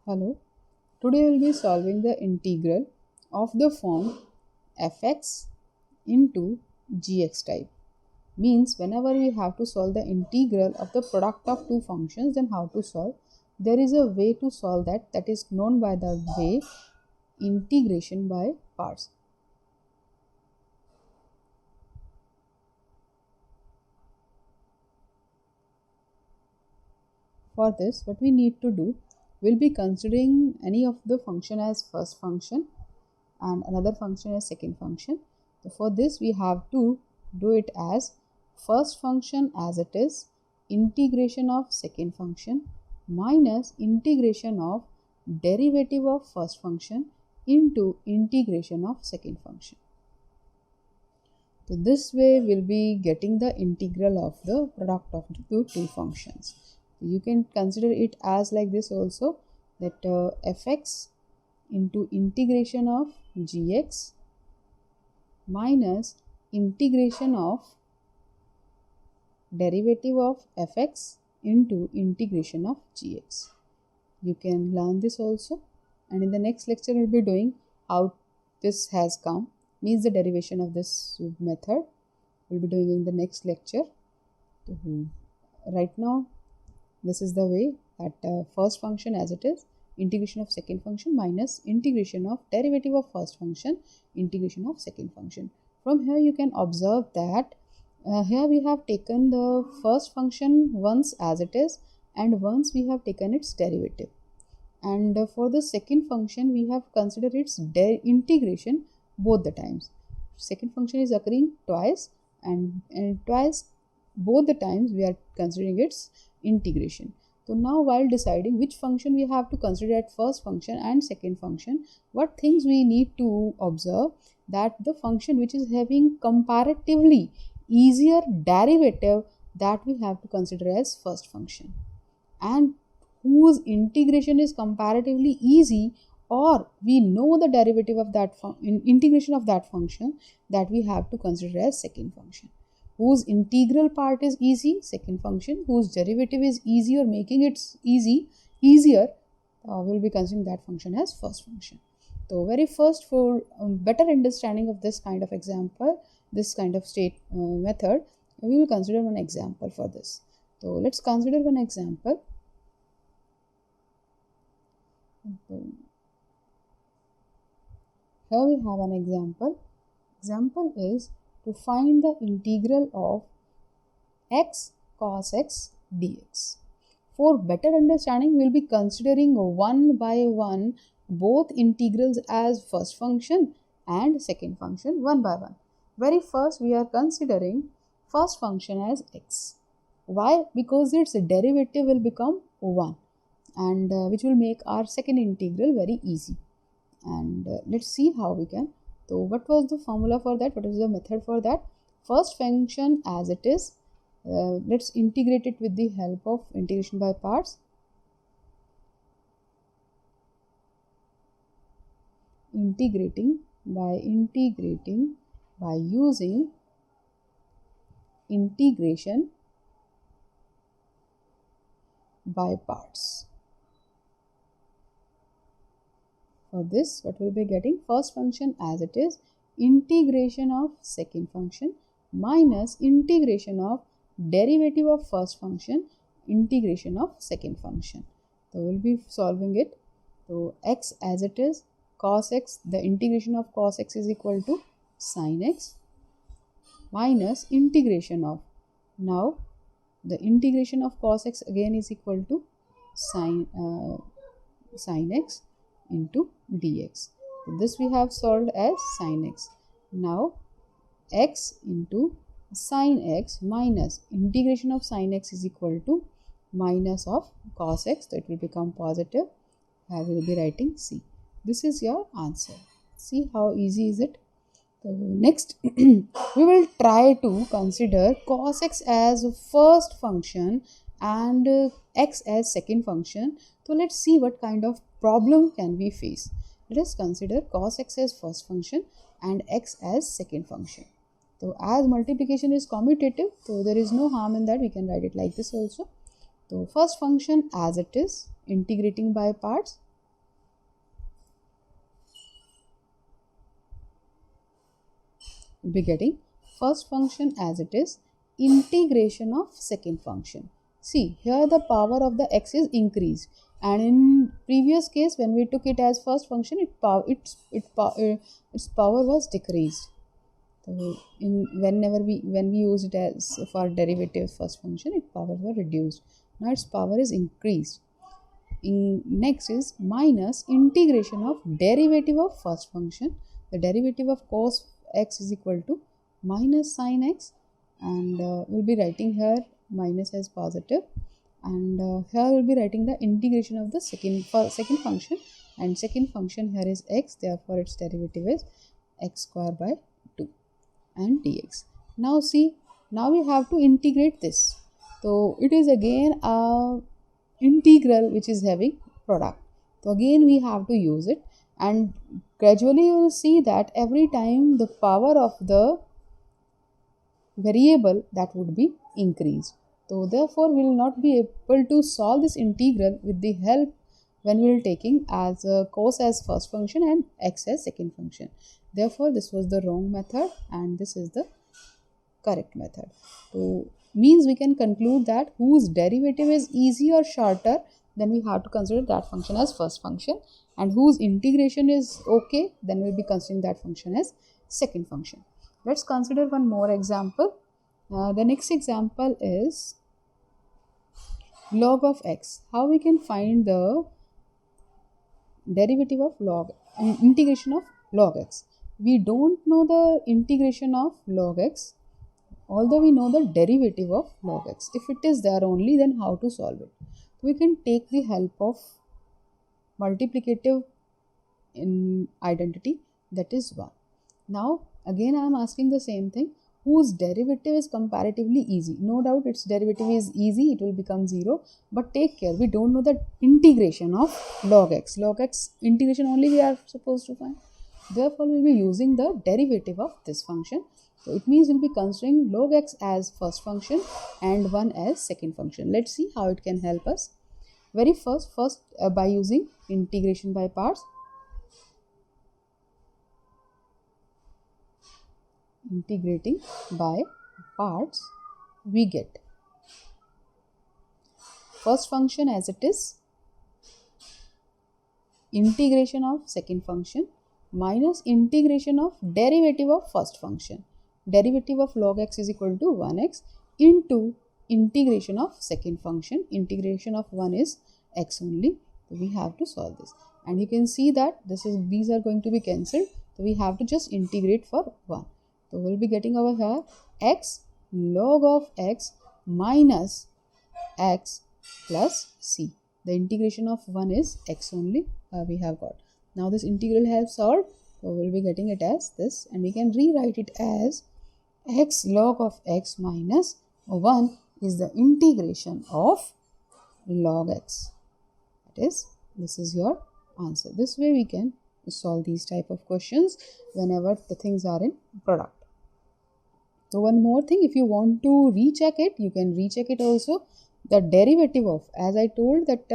Hello, today we will be solving the integral of the form fx into gx type. Means whenever we have to solve the integral of the product of two functions, then how to solve? There is a way to solve that is known by the way integration by parts. For this, what we need to do, we'll be considering any of the function as first function and another function as second function. So for this we have to do it as first function as it is integration of second function minus integration of derivative of first function into integration of second function. So this way we'll be getting the integral of the product of the two functions. You can consider it as like this also, that fx into integration of gx minus integration of derivative of fx into integration of gx. You can learn this also, and in the next lecture we'll be doing how this has come, means the derivation of this method we'll be doing in the next lecture. Right now this is the way that first function as it is integration of second function minus integration of derivative of first function integration of second function. From here you can observe that here we have taken the first function once as it is and once we have taken its derivative, and for the second function we have considered its integration both the times. Second function is occurring twice, and twice both the times we are considering its integration. So now while deciding which function we have to consider at first function and second function, what things we need to observe, that the function which is having comparatively easier derivative, that we have to consider as first function, and whose integration is comparatively easy, or we know the derivative of that integration of that function, that we have to consider as second function. Whose integral part is easy, second function. Whose derivative is easy or making it easier, we'll be considering that function as first function. So very first, for better understanding of this kind of example, this kind of state method, we will consider one example for this. So let's consider one example. Here we have an example. Example is to find the integral of x cos x dx. For better understanding, we will be considering one by one both integrals as first function and second function one by one. Very first, we are considering first function as x. Why? Because its derivative will become 1, and which will make our second integral very easy. And let's see how we can. So what was the formula for that? What is the method for that? First function as it is, let's integrate it with the help of integration by parts. Integrating by using integration by parts. For this, what we'll be getting, first function as it is integration of second function minus integration of derivative of first function integration of second function. So we'll be solving it. So x as it is cos x, the integration of cos x is equal to sin x minus integration of, now the integration of cos x again is equal to sin x into dx. So this we have solved as sin x. Now x into sin x minus integration of sin x is equal to minus of cos x, so it will become positive. I will be writing c. This is your answer. See how easy is it? So next we will try to consider cos x as first function and x as second function. So let's see what kind of problem can we face. Let us consider cos x as first function and x as second function. So as multiplication is commutative, so there is no harm in that, we can write it like this also. So first function as it is integrating by parts, we'll be getting first function as it is, integration of second function. See, here the power of the x is increased, and in previous case when we took it as first function, its power was decreased. So when we use it as for derivative first function, its power were reduced. Now its power is increased. Next is minus integration of derivative of first function. The derivative of cos x is equal to minus sin x, and we'll be writing here minus as positive, and here we'll be writing the integration of the second function, and second function here is x, therefore its derivative is x square by 2 and dx. Now see, now we have to integrate this, so it is again a integral which is having product. So again we have to use it, and gradually you will see that every time the power of the variable that would be increased. So therefore we will not be able to solve this integral with the help when we will taking as cos as first function and x as second function. Therefore this was the wrong method and this is the correct method. So means we can conclude that whose derivative is easy or shorter, then we have to consider that function as first function, and whose integration is okay, then we'll be considering that function as second function. Let's consider one more example. The next example is log of x. How we can find the derivative of integration of log x? We don't know the integration of log x, although we know the derivative of log x. If it is there only, then how to solve it? We can take the help of multiplicative in identity, that is 1. Now again I am asking the same thing, whose derivative is comparatively easy. No doubt its derivative is easy, it will become 0, but take care, we don't know the integration of log x. Log x integration only we are supposed to find. Therefore we will be using the derivative of this function. So it means we'll be considering log x as first function and 1 as second function. Let's see how it can help us. Very first by using integration by parts. Integrating by parts, we get first function as it is, integration of second function minus integration of derivative of first function. Derivative of log x is equal to 1x into integration of second function. Integration of 1 is x only. So we have to solve this, and you can see that these are going to be cancelled. So we have to just integrate for 1. So we'll be getting over here x log of x minus x plus c. The integration of 1 is x only we have got. Now this integral has solved, so we'll be getting it as this, and we can rewrite it as x log of x minus 1 is the integration of log x. That is, this is your answer. This way we can solve these type of questions whenever the things are in product. So one more thing, if you want to recheck it, you can recheck it also. The derivative of, as I told that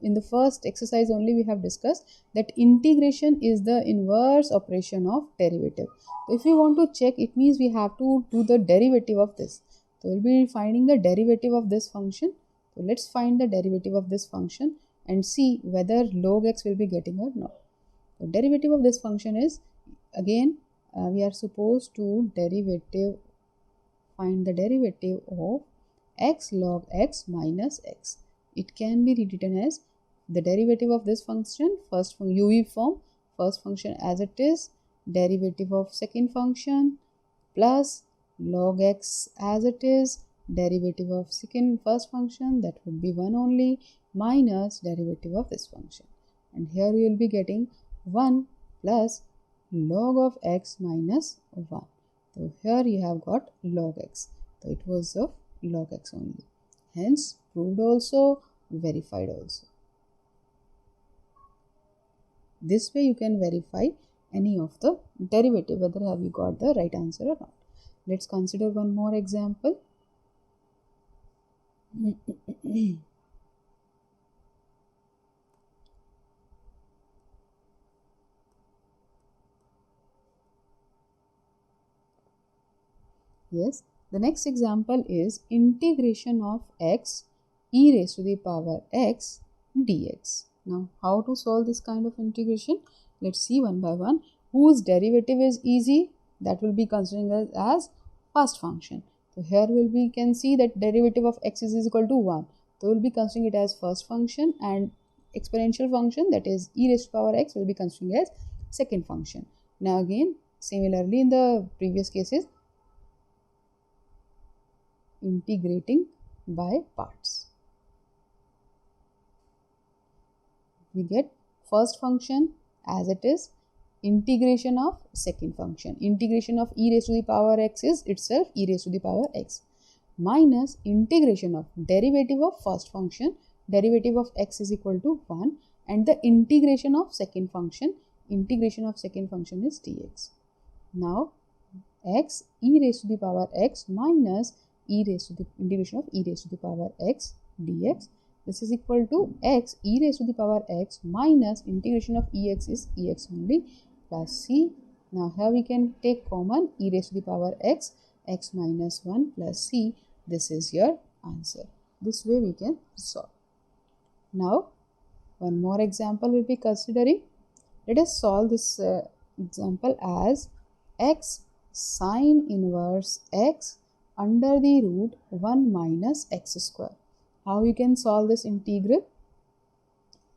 in the first exercise only we have discussed that integration is the inverse operation of derivative. So if you want to check, it means we have to do the derivative of this. So we'll be finding the derivative of this function. So let's find the derivative of this function and see whether log x will be getting or not. So derivative of this function is, again we are supposed to find the derivative of x log x minus x. It can be rewritten as the derivative of this function, first from UE form, first function as it is, derivative of second function plus log x as it is, derivative of first function, that would be 1 only, minus derivative of this function. And here we will be getting 1 plus log of x minus 1. So here you have got log x. So it was of log x only. Hence proved also, verified also. This way you can verify any of the derivative, whether have you got the right answer or not. Let's consider one more example. Yes. The next example is integration of x e raised to the power x dx. Now, how to solve this kind of integration? Let's see one by one. Whose derivative is easy? That will be considered as first function. So here we can see that derivative of x is equal to 1. So we'll be considering it as first function, and exponential function, that is e raised to power x, will be considering as second function. Now again, similarly in the previous cases, integrating by parts. We get first function as it is, integration of second function. Integration of e raised to the power x is itself e raised to the power x, minus integration of derivative of first function. Derivative of x is equal to 1, and the integration of second function. Integration of second function is dx. Now x e raised to the power x minus e raised to the integration of e raised to the power x dx. This is equal to x e raised to the power x minus integration of ex is ex only, plus c. Now here we can take common e raised to the power x, x minus 1 plus c. This is your answer. This way we can solve. Now one more example we'll be considering. Let us solve this example as x sine inverse x under the root 1 minus x square. How you can solve this integral?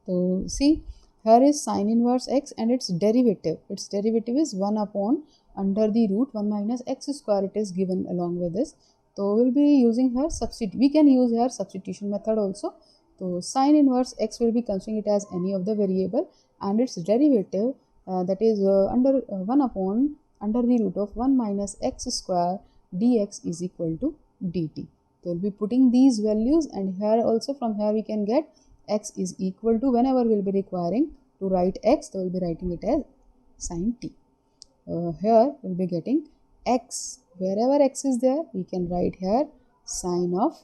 So see, here is sine inverse x and its derivative. Its derivative is 1 upon under the root 1 minus x square. It is given along with this. So we'll be using here we can use here substitution method also. So sine inverse x will be considering it as any of the variable, and its derivative that is under 1 upon under the root of 1 minus x square dx is equal to dt. So we'll be putting these values, and here also from here we can get x is equal to, whenever we'll be requiring to write x, they will be writing it as sine t. Here we'll be getting x, wherever x is there we can write here sine of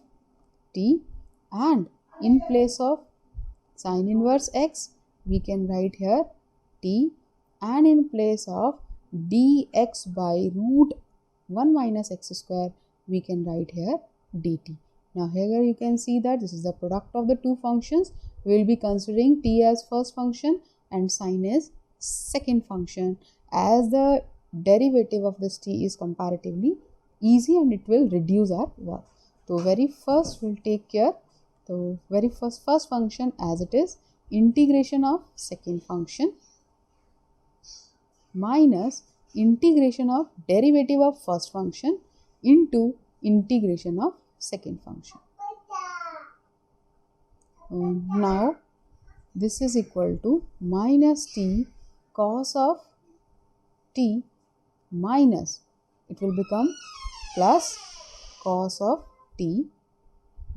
t, and in place of sine inverse x we can write here t, and in place of dx by root 1 minus x square we can write here dt. Now here you can see that this is the product of the two functions. We will be considering t as first function and sine as second function, as the derivative of this t is comparatively easy and it will reduce our work. So very first we'll take care. So very first function as it is, integration of second function minus integration of derivative of first function into integration of second function. Now this is equal to minus t cos of t minus, it will become plus cos of t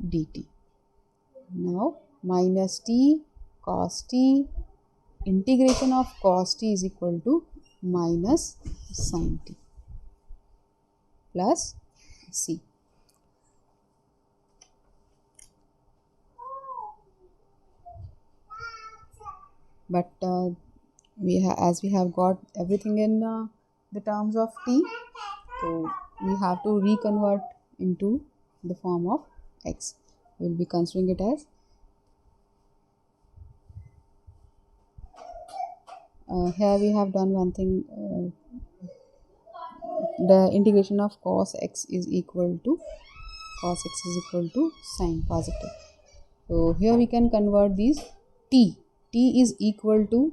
dt. Now minus t cos t, integration of cos t is equal to minus sin t plus c. But as we have got everything in the terms of t, so we have to reconvert into the form of x. We will be considering it as here we have done one thing, the integration of cos x is equal to sine positive. So here we can convert these t is equal to,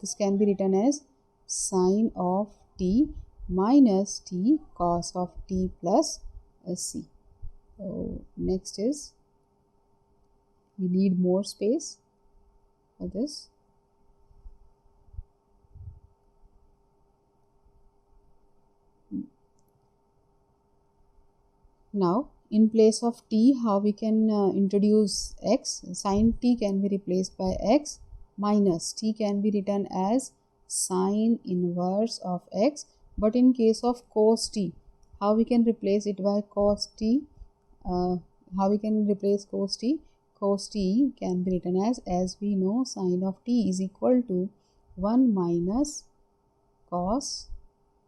this can be written as sine of t minus t cos of t plus c. So next is, we need more space for this. Now in place of t, how we can introduce x? Sin t can be replaced by x, minus t can be written as sine inverse of x. But in case of cos t, how we can replace it by cos t? How we can replace cos t? Cos t can be written as we know, sine of t is equal to 1 minus cos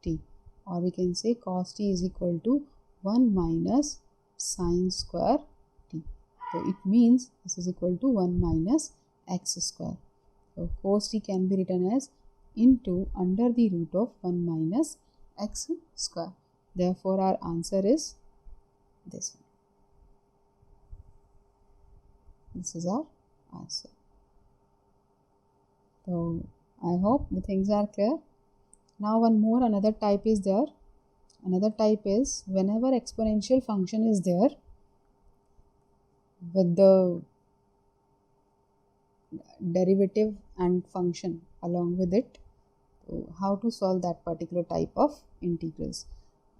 t. or we can say cos t is equal to 1 minus sine square t. So it means this is equal to 1 minus x square. So cos t can be written as into under the root of 1 minus x square. Therefore our answer is this one. This is our answer. So I hope the things are clear. Now another type is there. Another type is whenever exponential function is there with the derivative and function along with it, how to solve that particular type of integrals.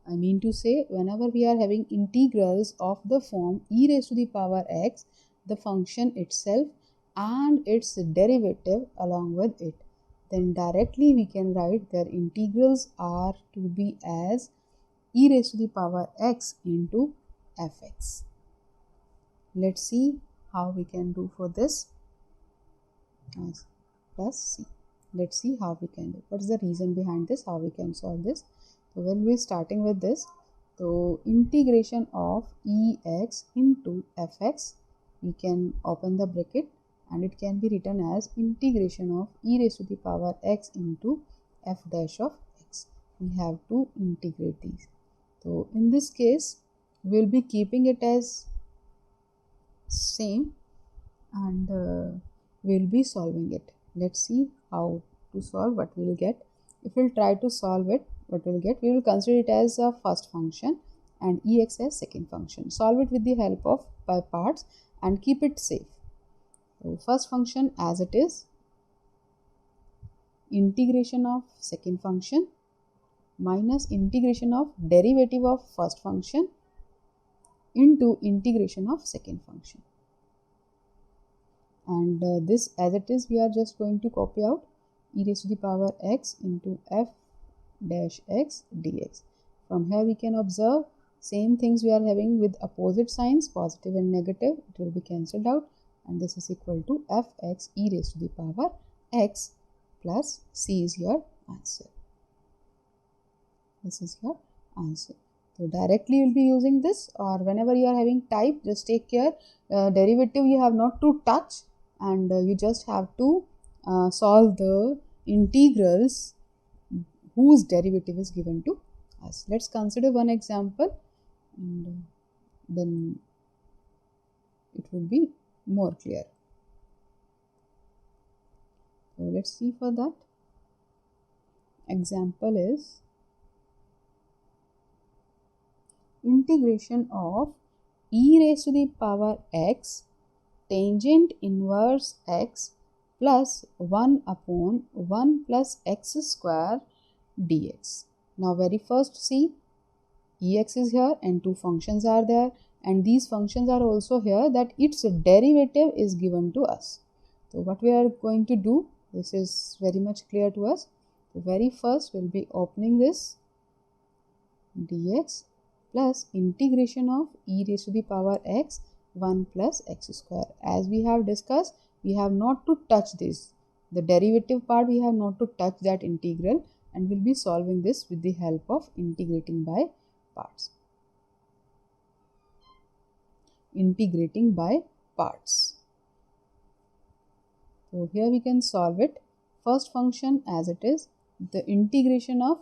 I mean to say, whenever we are having integrals of the form e raised to the power x, the function itself and its derivative along with it, then directly we can write their integrals are to be as e raised to the power x into fx. Let's see how we can do for this. Plus c. Let's see how we can do. What is the reason behind this? How we can solve this? So when we're starting with this, so integration of ex into fx, we can open the bracket and it can be written as integration of e raised to the power x into f dash of x. We have to integrate these. So in this case, we'll be keeping it as same and we'll be solving it. Let's see how to solve, what we'll get. If we'll try to solve it, what we'll get, we will consider it as a first function and ex as second function. Solve it with the help of by parts and keep it safe. So first function as it is, integration of second function minus integration of derivative of first function into integration of second function. And this as it is, we are just going to copy out e raised to the power x into f dash x dx. From here we can observe same things we are having with opposite signs, positive and negative, it will be cancelled out, and this is equal to fx e raised to the power x plus c is your answer. This is your answer. So directly you will be using this, or whenever you are having type, just take care, derivative you have not to touch, and you just have to solve the integrals whose derivative is given to us. Let's consider one example and then it will be more clear. So let's see for that. Example is integration of e raised to the power x tangent inverse x plus 1 upon 1 plus x square dx. Now very first see, ex is here and two functions are there, and these functions are also here that its derivative is given to us. So what we are going to do, this is very much clear to us. So very first we'll be opening this dx plus integration of e raised to the power x 1 plus x square. As we have discussed, we have not to touch this. The derivative part we have not to touch that integral, and we'll be solving this with the help of integrating by parts. Integrating by parts. So here we can solve it. First function as it is, the integration of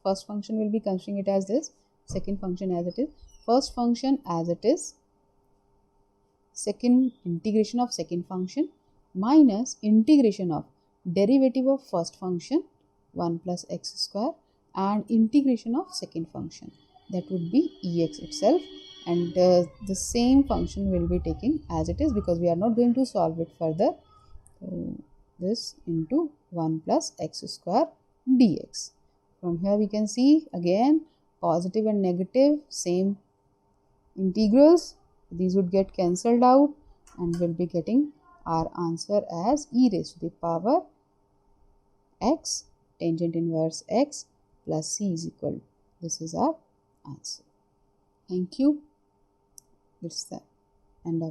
first function will be considering it as this, second function as it is, first function as it is, second integration of second function minus integration of derivative of first function 1 plus x square and integration of second function, that would be ex itself, and the same function will be taking as it is because we are not going to solve it further. So this into 1 plus x square dx. From here we can see again positive and negative same integrals, these would get cancelled out and we'll be getting our answer as e raised to the power x tangent inverse x plus c is equal. This is our answer. Thank you. It's the end of